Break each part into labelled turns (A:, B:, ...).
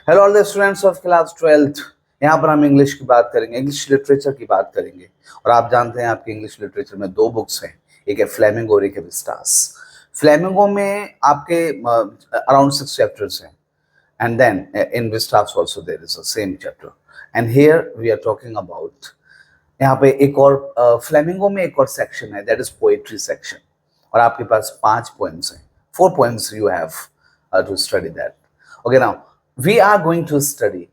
A: Hello all the students of class 12th। यहाँ पर हम इंग्लिश की बात करेंगे, इंग्लिश लिटरेचर की बात करेंगे। और आप जानते हैं आपकी इंग्लिश लिटरेचर में दो बुक्स हैं, एक है फ्लेमिंगो और एक है विस्टास। फ्लेमिंगो में आपके अराउंड 6 चैप्टर्स हैं, and then in Vistas also there is a same chapter. And here we are talking about, यहाँ पे एक और फ्लेमिंगो में एक और सेक्शन है, दैट इज पोएट्री सेक्शन। और आपके पास 5 पोएम्स हैं, 4 poems you have to study that. Okay, now we are going to study.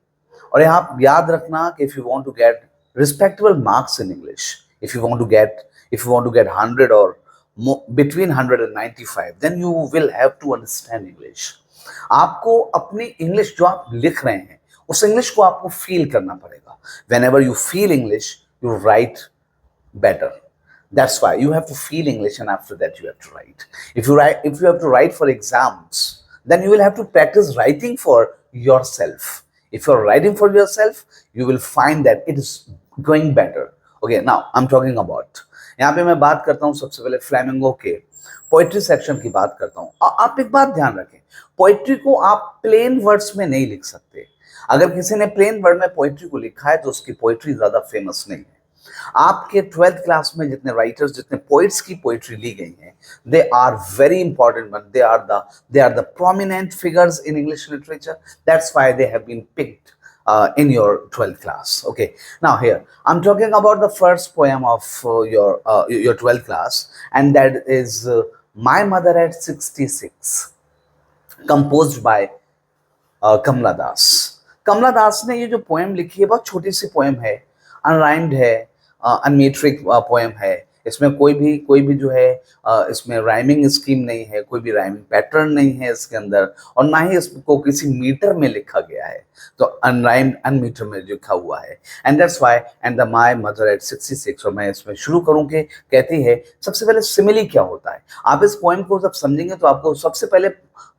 A: और यहाँ आप याद रखना कि if you want to get respectable marks in English, if you want to get 100 or between 100 and 95, then you will have to understand English. आपको अपनी English जो आप लिख रहे हैं उस इंग्लिश को आपको फील करना पड़ेगा। whenever you feel English, you write better. That's why you have to feel English, and after that you have to write. If you have to write for exams, then you will have to practice writing for yourself. If you're writing for yourself, you will find that it is going better. Okay, now I'm talking about, यहाँ पे मैं बात करता हूँ सबसे पहले flamingo के poetry section की बात करता हूँ। आप एक बात ध्यान रखें, पोइट्री को आप प्लेन वर्ड्स में नहीं लिख सकते। अगर किसी ने प्लेन वर्ड में पोइट्री को लिखा है तो उसकी पोइट्री ज्यादा फेमस नहीं है। आपके 12th क्लास में जितने राइटर्स, जितने पोइट्स की पोइट्री ली गई है, they are very important one, they are the prominent figures in English literature. That's why they have been picked in your 12th class. Okay, now here I'm talking about the first poem of your 12th class, and that is My Mother at 66, composed by कमला दास। कमला दास ने ये जो poem लिखी है बहुत छोटी सी poem है, unrhymed है, अनमीट्रिक poem है। इसमें कोई भी जो है इसमें राइमिंग स्कीम नहीं है, कोई भी राइमिंग पैटर्न नहीं है इसके अंदर, और ना ही इसको किसी मीटर में लिखा गया है, तो अनराइम्ड अनमीटर में लिखा हुआ है। And that's why and the my mother eight 66। और मैं इसमें शुरू करूं कि कहती है, सबसे पहले सिमिली क्या होता है। आप इस पोएम को जब समझेंगे तो आपको सबसे पहले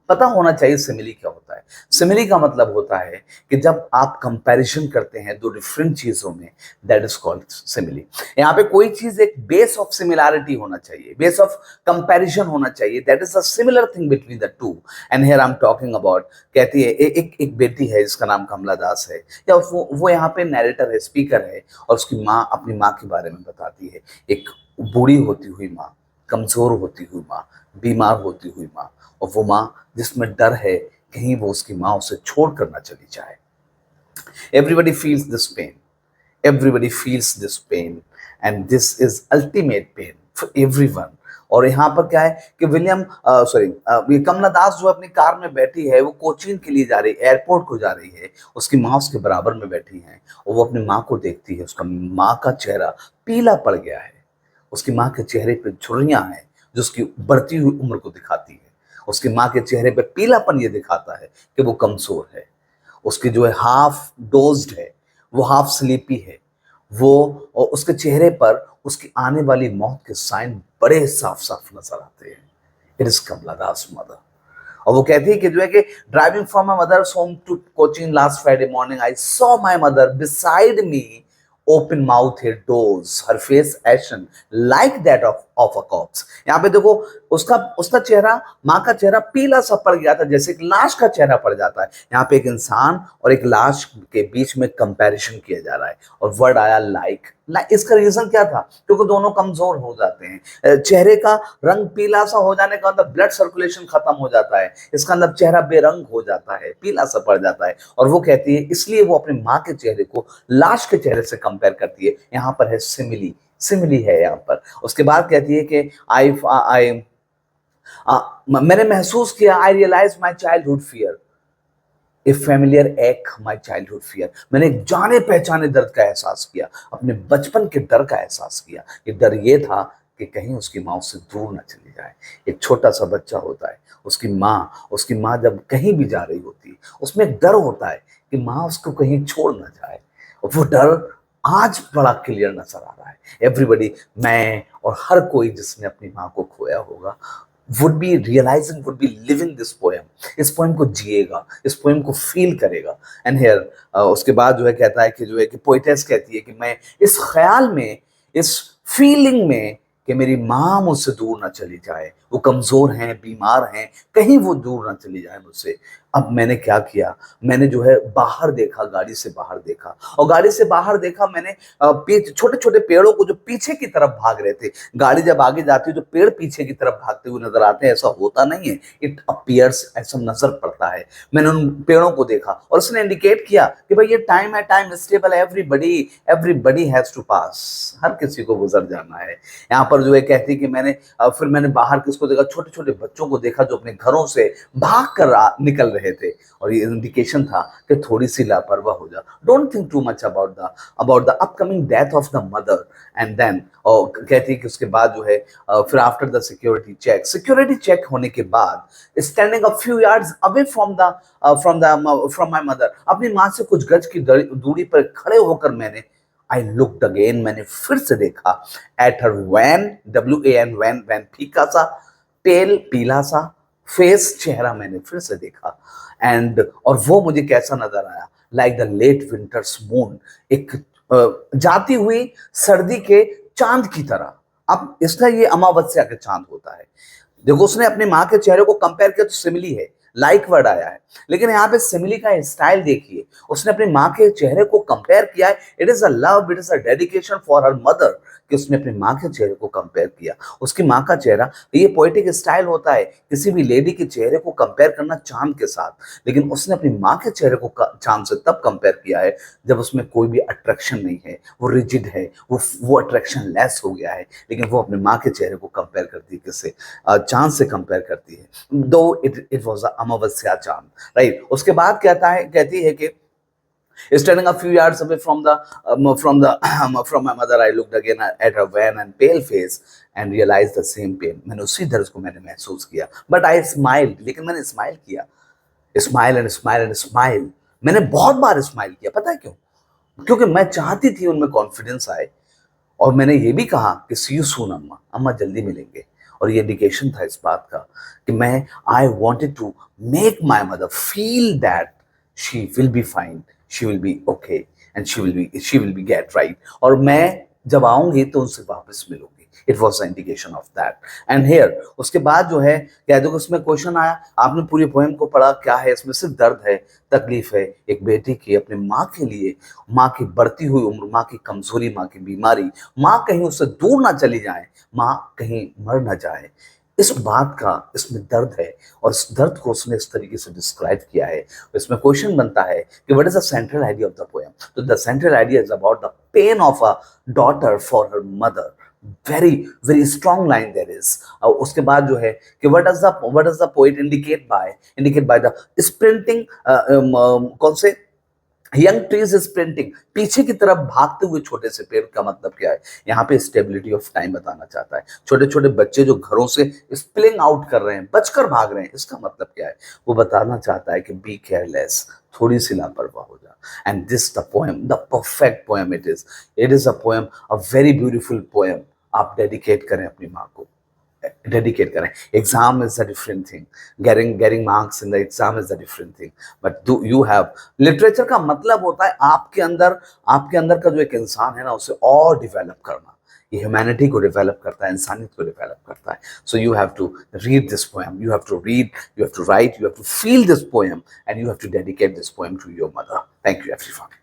A: पता होना चाहिए सिमिली क्या होता है। सिमिली का मतलब होता है कि जब आप कंपैरिजन करते हैं दो डिफरेंट चीजों में, दैट इज कॉल्ड सिमिली। यहाँ पे कोई चीज एक बेस ऑफ सिमिलैरिटी होना चाहिए, बेस ऑफ कंपैरिजन होना चाहिए, that is a similar thing between the two. And here I am talking about, कहती है एक बेटी है जिसका नाम कमला दास है, या वो यहाँ पे नैरेटर है, स्पीकर है, और उसकी माँ अपनी माँ के बारे में बताती है। एक बूढ़ी होती हुई माँ, कमजोर होती हुई माँ, बीमार होती हुई माँ, और वो माँ जिसमें डर है कहीं वो उसकी माँ उसे छोड़ कर ना चली जाए। Everybody feels this pain. Everybody feels this pain, and this is ultimate pain for everyone. और यहाँ पर क्या है कि ये कमला दास जो अपनी कार में बैठी है, वो कोचीन के लिए जा रही है, एयरपोर्ट को जा रही है। उसकी माँ उसके बराबर में बैठी है और वो अपनी माँ को देखती है। उसका माँ का चेहरा पीला पड़ गया है, उसकी माँ के चेहरे पे झुर्रियाँ हैं जो उसकी बढ़ती हुई उम्र को दिखाती है। उसकी माँ के चेहरे पे पीलापन ये दिखाता है कि वो कमजोर है, उसकी जो है हाफ डोज्ड है, वो हाफ स्लीपी है, वो, और उसके चेहरे पर उसकी आने वाली मौत के साइन बड़े साफ साफ नजर आते हैं। It is Kamala Das mother. और वो कहती है कि जो है कि driving from my mother's home to Cochin last Friday morning, I saw my mother beside me, open mouth, her doors, her face ashen like that of a corpse। यहाँ पे देखो उसका चेहरा, माँ का चेहरा पीला सा पड़ गया था, जैसे एक लाश का चेहरा पड़ जाता है। यहाँ पे एक इंसान और एक लाश के बीच में कंपैरिजन किया जा रहा है, और वर्ड आया लाइक। इसका रीजन क्या था? क्योंकि दोनों कमजोर हो जाते हैं। चेहरे का रंग पीला सा हो जाने का मतलब ब्लड सर्कुलेशन खत्म हो जाता है, इसका मतलब चेहरा बेरंग हो जाता है, पीला सा पड़ जाता है। और वो कहती है, इसलिए वो अपनी माँ के चेहरे को लाश के चेहरे से कंपेयर करती है। यहाँ पर है सिमिली है यहाँ पर। उसके बाद कहती है कि मैंने महसूस किया, I realise my childhood fear, a familiar एक माई चाइल्डहुड फियर। मैंने एक जाने पहचाने दर्द का एहसास किया, अपने बचपन के डर का एहसास किया। ये डर ये था कि कहीं उसकी माँ उससे दूर न चली जाए। एक छोटा सा बच्चा होता है, उसकी माँ जब कहीं भी जा रही होती है, उसमें एक डर होता है कि माँ उसको कहीं छोड़ ना जाए। और वो डर आज बड़ा क्लियर नजर आ रहा है। एवरीबडी, मैं और हर कोई जिसने अपनी माँ को खोया होगा, would be realizing, would be living this poem। इस पोएम को जिएगा, इस पोएम को फील करेगा। एंड हेयर उसके बाद जो है कहता है कि जो है कि पोइटेस कहती है कि मैं इस ख्याल में, इस फीलिंग में कि मेरी माँ मुझसे दूर ना चली जाए, वो कमजोर हैं, बीमार हैं, कहीं वो दूर ना चली जाए मुझसे। अब मैंने क्या किया, मैंने जो है बाहर देखा, गाड़ी से बाहर देखा, और गाड़ी से बाहर देखा मैंने छोटे छोटे पेड़ों को जो पीछे की तरफ भाग रहे थे। गाड़ी जब आगे जाती है तो पेड़ पीछे की तरफ भागते हुए नजर आते हैं, ऐसा होता नहीं है, इट अपीयर्स, ऐसा नजर पड़ता है। मैंने उन पेड़ों को देखा और उसने इंडिकेट किया कि भाई ये टाइम है, टाइम स्टेबल है, एवरीबडी एवरीबडी हैज टू पास, हर किसी को गुजर जाना है। यहाँ पर जो है कहती कि फिर मैंने बाहर किसको देखा, छोटे छोटे बच्चों को देखा जो अपने घरों से भाग कर निकल रहे थे, और ये इंडिकेशन था कि थोड़ी सी लापरवाह हो जा, don't think too much about the upcoming death of the mother. And then और कहती है कि उसके बाद जो है फिर आफ्टर द सिक्योरिटी चेक होने के बाद standing a few yards away from my mother, अपनी माँ से कुछ गज की दूरी पर खड़े होकर आई लुक्ड अगेन, मैंने फिर से देखा at her wan, WAN, wan, wan फीका सा, पेल पीला सा फेस, चेहरा मैंने फिर से देखा। और वो मुझे कैसा नजर आया, like the late winter's moon, एक जाती हुई सर्दी के चांद की तरह। अब इसका ये अमावस्या का चांद होता है। देखो उसने अपनी माँ के चेहरे को कंपेयर किया तो सिमिली है, लाइक वर्ड आया है, लेकिन यहाँ पे सिमिली का स्टाइल देखिए, उसने अपनी माँ के चेहरे को कंपेयर किया है। It is a love, it is a dedication for her mother, कि उसने अपनी माँ के चेहरे को कंपेयर किया, उसकी माँ का चेहरा। ये पोएटिक स्टाइल होता है किसी भी लेडी के चेहरे को कंपेयर करना चांद के साथ, लेकिन उसने अपनी माँ के चेहरे को चांद से तब कंपेयर किया है जब उसमें कोई भी अट्रैक्शन नहीं है, वो रिजिड है, वो अट्रैक्शन लेस हो गया है, लेकिन वो अपनी माँ के चेहरे को कंपेयर करती है किससे, चांद से कंपेयर करती है, दो इट वाज अमावस्या चांद, राइट। उसके बाद कहती है कि standing a few yards away from my mother, I looked again at her wan and pale face and realized the same pain. मैंने उसी दर्द को मैंने महसूस किया, but I smiled, लेकिन मैंने स्माइल किया, smile and smile and smile, मैंने बहुत बार स्माइल किया। पता है क्यों? क्योंकि मैं चाहती थी उनमें कॉन्फिडेंस आए, और मैंने ये भी कहा कि सी यू सून अम्मा, अम्मा जल्दी मिलेंगे। और ये इंडिकेशन था इस बात का कि I wanted to make my mother feel that she will be fine, she will be okay, and she will be get right, और मैं जब आऊंगी तो उनसे वापस मिलूंगी। It was the indication of that. And here उसके बाद जो है कह दो, उसमें क्वेश्चन आया, आपने पूरी पोएम को पढ़ा, क्या है इसमें? सिर्फ दर्द है, तकलीफ है एक बेटी की अपनी माँ के लिए, माँ की बढ़ती हुई उम्र, माँ की कमजोरी, माँ की बीमारी, माँ कहीं उससे दूर ना चली जाए, माँ कहीं मर ना जाए, इस बात का इसमें दर्द है, और इस दर्द को उसने इस तरीके से डिस्क्राइब किया है। इसमें क्वेश्चन बनता है कि what is the central idea of the poem? तो the central idea is about the pain of a daughter for her mother. Very very strong line there is. उसके बाद जो है कि what does the poet indicate by the sprinting, कौन से young trees sprinting, पीछे की तरफ भागते हुए छोटे से पेड़ का मतलब क्या है? यहाँ पे स्टेबिलिटी ऑफ टाइम बताना चाहता है। छोटे छोटे बच्चे जो घरों से स्पिलिंग आउट कर रहे हैं, बचकर भाग रहे हैं, इसका मतलब क्या है? वो बताना चाहता है कि बी केयरलेस, थोड़ी सी लापरवाह हो जा। And this the poem, the perfect poem it is a poem, a very beautiful poem. आप डेडिकेट करें अपनी माँ को, डेडिकेट करें। Exam is a different thing, getting marks in the exam is a different thing, but do you have, literature का मतलब होता है आपके अंदर का जो एक इंसान है ना, उसे और डिवेलप करना। ये ह्यूमैनिटी को डेवलप करता है, इंसानियत को डेवलप करता है। So you have to read this poem, you have to read, you have to write, you have to feel this poem, and you have to dedicate this poem to your mother. Thank you everyone.